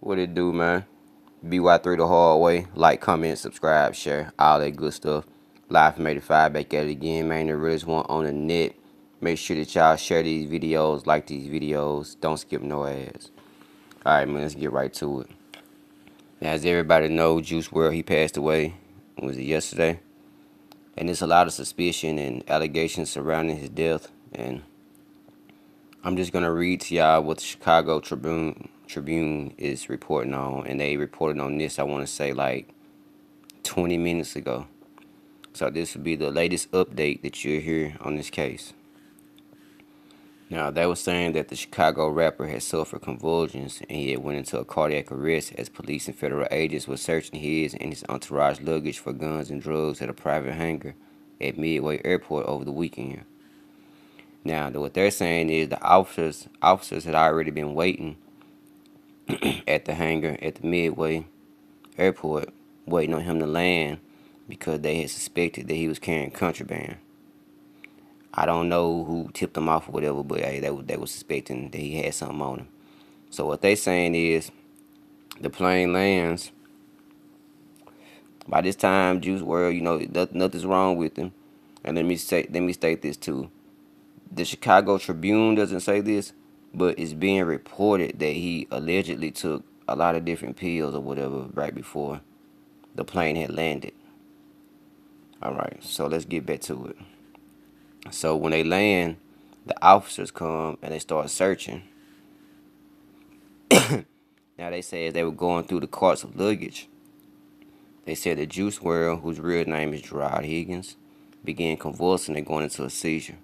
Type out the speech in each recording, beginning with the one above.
What it do, man? BY3 the hard way. Like, comment, subscribe, share, all that good stuff. Live from 85, back at it again, man. The realest one on the net. Make sure that y'all share these videos, like these videos. Don't skip no ads. Alright, man, let's get right to it. Now, as everybody know, Juice WRLD, he passed away. Was it yesterday? And there's a lot of suspicion and allegations surrounding his death. And I'm just gonna read to y'all what the Chicago Tribune is reporting on, and they reported on this, I want to say, like 20 minutes ago. So this will be the latest update that you'll hear on this case. Now, they were saying that the Chicago rapper had suffered convulsions and he had went into a cardiac arrest as police and federal agents were searching his and his entourage luggage for guns and drugs at a private hangar at Midway Airport over the weekend. Now, what they're saying is the officers had already been waiting at the hangar at the Midway Airport, waiting on him to land because they had suspected that he was carrying contraband. I don't know who tipped him off or whatever, but hey, they were suspecting that he had something on him. So what they saying is the plane lands. By this time, Juice WRLD, nothing's wrong with him. And let me state this too. The Chicago Tribune doesn't say this, but it's being reported that he allegedly took a lot of different pills or whatever right before the plane had landed. Alright, so let's get back to it. So when they land, the officers come and they start searching. Now they said they were going through the carts of luggage. They said that Juice WRLD, whose real name is Gerard Higgins, began convulsing and going into a seizure.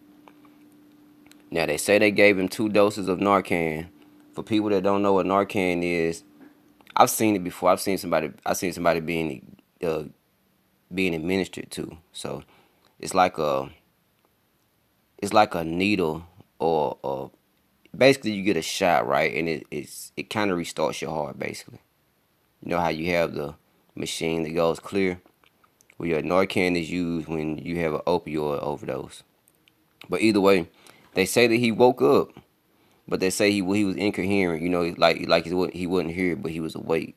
Now they say they gave him 2 doses of Narcan. For people that don't know what Narcan is, I've seen it before. I've seen somebody being administered to. So it's like a needle or basically you get a shot, right? And it kind of restarts your heart basically. You know how you have the machine that goes clear? Well, your Narcan is used when you have an opioid overdose. But either way, they say that he woke up, but they say he was incoherent. He wasn't here, but he was awake.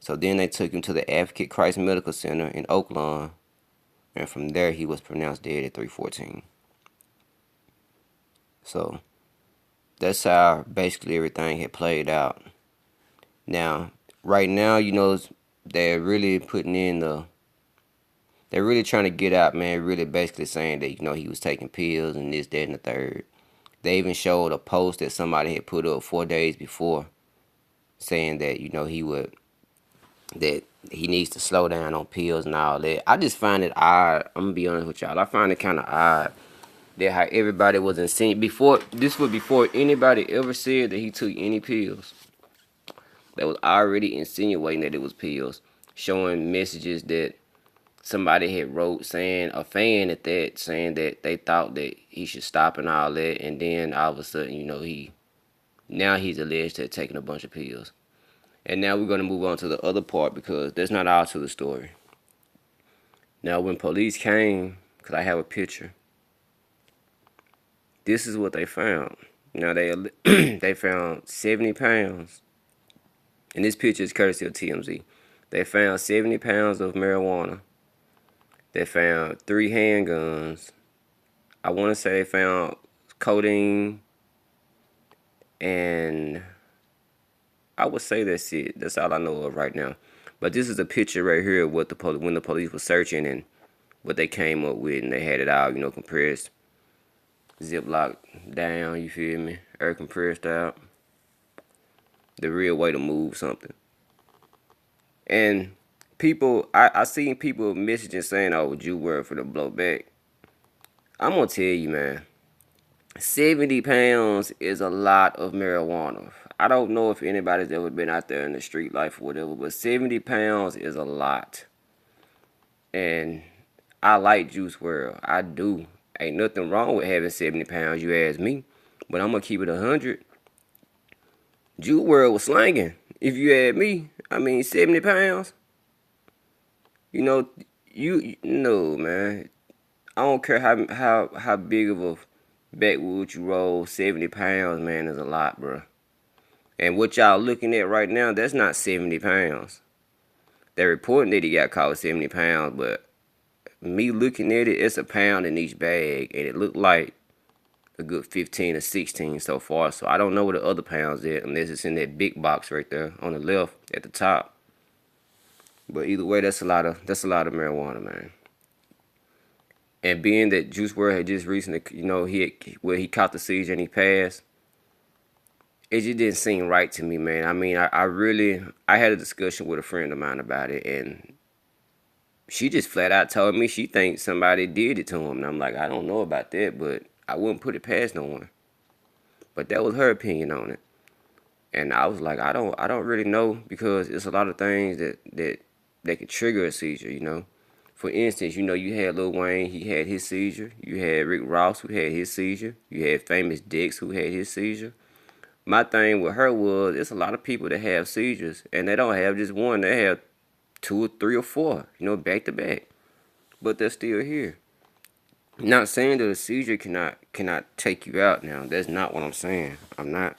So then they took him to the Advocate Christ Medical Center in Oakland, and from there he was pronounced dead at 3:14. So that's how basically everything had played out. Now, right now, they're really putting in they're really trying to get out, man, really basically saying that, he was taking pills and this, that, and the third. They even showed a post that somebody had put up 4 days before saying that, that he needs to slow down on pills and all that. I just find it odd. I'm going to be honest with y'all. I find it kind of odd that how everybody was insinuating. This was before anybody ever said that he took any pills. They was already insinuating that it was pills. Showing messages that somebody had wrote saying, a fan at that, saying that they thought that he should stop and all that. And then all of a sudden, now he's alleged to have taken a bunch of pills. And now we're going to move on to the other part because that's not all to the story. Now, when police came, because I have a picture, this is what they found. Now, they found 70 pounds. And this picture is courtesy of TMZ. They found 70 pounds of marijuana. They found 3 handguns. I want to say they found codeine. And I would say that's it. That's all I know of right now. But this is a picture right here of what when the police were searching and what they came up with. And they had it all, compressed. Ziploc down, you feel me? Air compressed out. The real way to move something. And I seen people messaging saying, oh, would you work for the blowback? I'm going to tell you, man. 70 pounds is a lot of marijuana. I don't know if anybody's ever been out there in the street life or whatever, but 70 pounds is a lot. And I like Juice WRLD. I do. Ain't nothing wrong with having 70 pounds, you ask me. But I'm going to keep it 100. Juice WRLD was slanging. If you ask me, 70 pounds. No, man. I don't care how big of a backwood you roll. 70 pounds, man, is a lot, bro. And what y'all looking at right now, that's not 70 pounds. They're reporting that he got caught with 70 pounds, but me looking at it, it's a pound in each bag, and it looked like a good 15 or 16 so far. So I don't know where the other pounds at, unless it's in that big box right there on the left at the top. But either way, that's a lot of marijuana, man. And being that Juice WRLD had just recently, he caught the seizure and he passed, it just didn't seem right to me, man. I mean, I had a discussion with a friend of mine about it, and she just flat out told me she thinks somebody did it to him. And I'm like, I don't know about that, but I wouldn't put it past no one. But that was her opinion on it. And I was like, I don't really know, because it's a lot of things that could trigger a seizure. For instance, you had Lil Wayne, he had his seizure. You had Rick Ross, who had his seizure. You had Famous Dex, who had his seizure. My thing with her was, it's a lot of people that have seizures, and they don't have just one. They have 2 or 3 or 4, back to back. But they're still here. Not saying that a seizure cannot take you out now. That's not what I'm saying. I'm not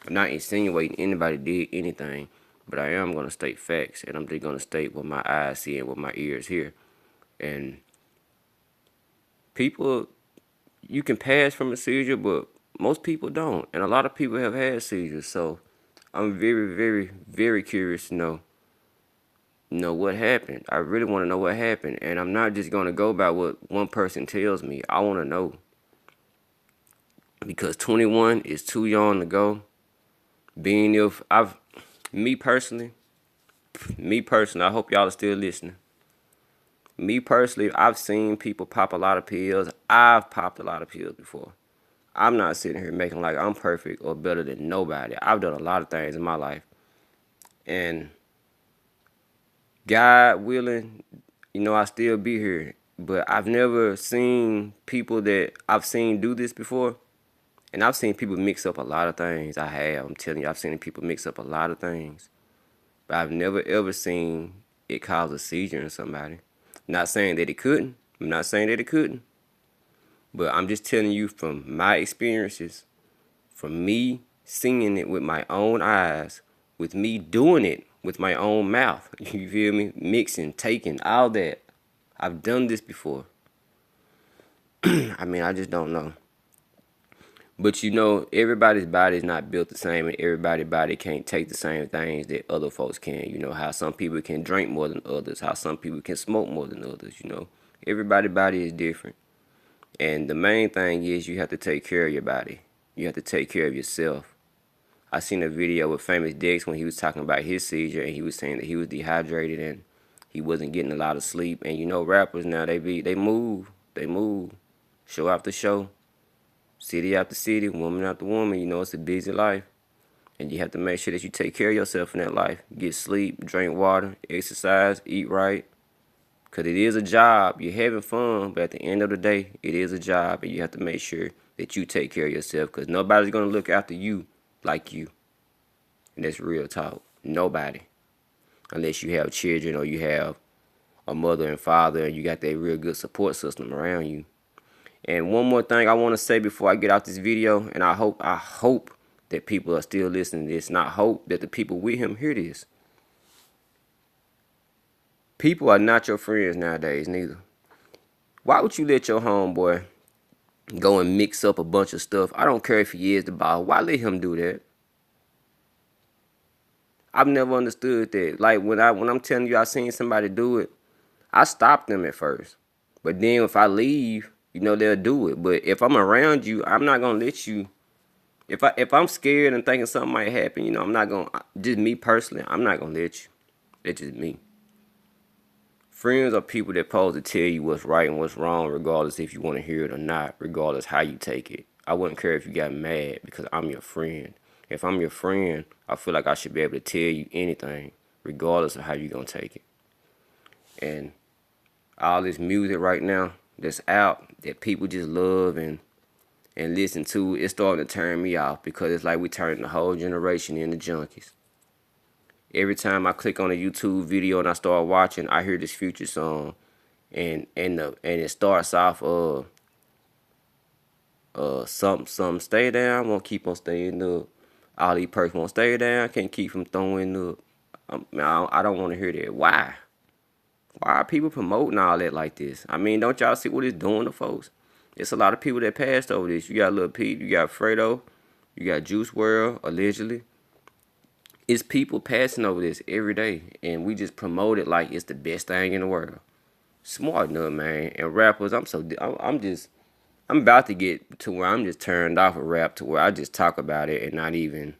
insinuating anybody did anything, but I am gonna state facts, and I'm just gonna state what my eyes see and what my ears hear. And people, you can pass from a seizure, but most people don't, and a lot of people have had seizures. So I'm very, very, very curious to know what happened. I really want to know what happened, and I'm not just gonna go by what one person tells me. I want to know, because 21 is too young to go. Me personally, I hope y'all are still listening. Me personally, I've seen people pop a lot of pills. I've popped a lot of pills before. I'm not sitting here making like I'm perfect or better than nobody. I've done a lot of things in my life. And God willing, I still be here. But I've never seen people that I've seen do this before. And I've seen people mix up a lot of things. I'm telling you, I've seen people mix up a lot of things. But I've never ever seen it cause a seizure in somebody. Not saying that it couldn't. I'm not saying that it couldn't. But I'm just telling you from my experiences, from me seeing it with my own eyes, with me doing it with my own mouth. You feel me? Mixing, taking, all that. I've done this before. I mean, I just don't know. But everybody's body is not built the same, and everybody's body can't take the same things that other folks can. How some people can drink more than others, how some people can smoke more than others. Everybody's body is different. And the main thing is, you have to take care of your body. You have to take care of yourself. I seen a video with Famous Dex when he was talking about his seizure, and he was saying that he was dehydrated and he wasn't getting a lot of sleep. And rappers now, they move, show after show, city after city, woman after woman. It's a busy life, and you have to make sure that you take care of yourself in that life. Get sleep, drink water, exercise, eat right. Because it is a job. You're having fun, but at the end of the day, it is a job, and you have to make sure that you take care of yourself, because nobody's going to look after you like you. And that's real talk. Nobody. Unless you have children, or you have a mother and father, and you got that real good support system around you. And one more thing I want to say before I get out this video, and I hope that people are still listening to this, and I hope that the people with him hear this. People are not your friends nowadays, neither. Why would you let your homeboy go and mix up a bunch of stuff? I don't care if he is the boss. Why let him do that? I've never understood that. Like, when I'm telling you I seen somebody do it, I stopped them at first. But then if I leave, they'll do it. But if I'm around you, I'm not gonna let you. If I'm scared and thinking something might happen, I'm not gonna. Just me personally, I'm not gonna let you. It's just me. Friends are people that supposed to tell you what's right and what's wrong, regardless if you want to hear it or not, regardless how you take it. I wouldn't care if you got mad, because I'm your friend. If I'm your friend, I feel like I should be able to tell you anything, regardless of how you gonna take it. And all this music right now that's out that people just love and listen to, it's starting to turn me off, because it's like we turning the whole generation into junkies. Every time I click on a YouTube video and I start watching, I hear this Future song, and it starts off some stay down, won't keep on staying up. All these perks won't stay down. I can't keep from throwing up. I don't want to hear that. Why? Why are people promoting all that like this? I mean, don't y'all see what it's doing to folks? It's a lot of people that passed over this. You got Lil Pete, you got Fredo, you got Juice WRLD, allegedly. It's people passing over this every day, and we just promote it like it's the best thing in the world. Smart enough, man. And rappers, I'm about to get to where I'm just turned off of rap to where I just talk about it and not even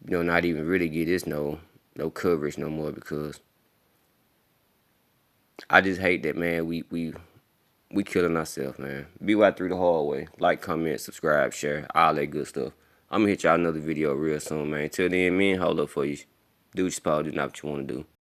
really get this no coverage no more, because I just hate that, man. We killing ourselves, man. BY through the hallway. Like, comment, subscribe, share, all that good stuff. I'm gonna hit y'all another video real soon, man. Till then, man, hold up for you. Do what you're supposed to do, not what you want to do.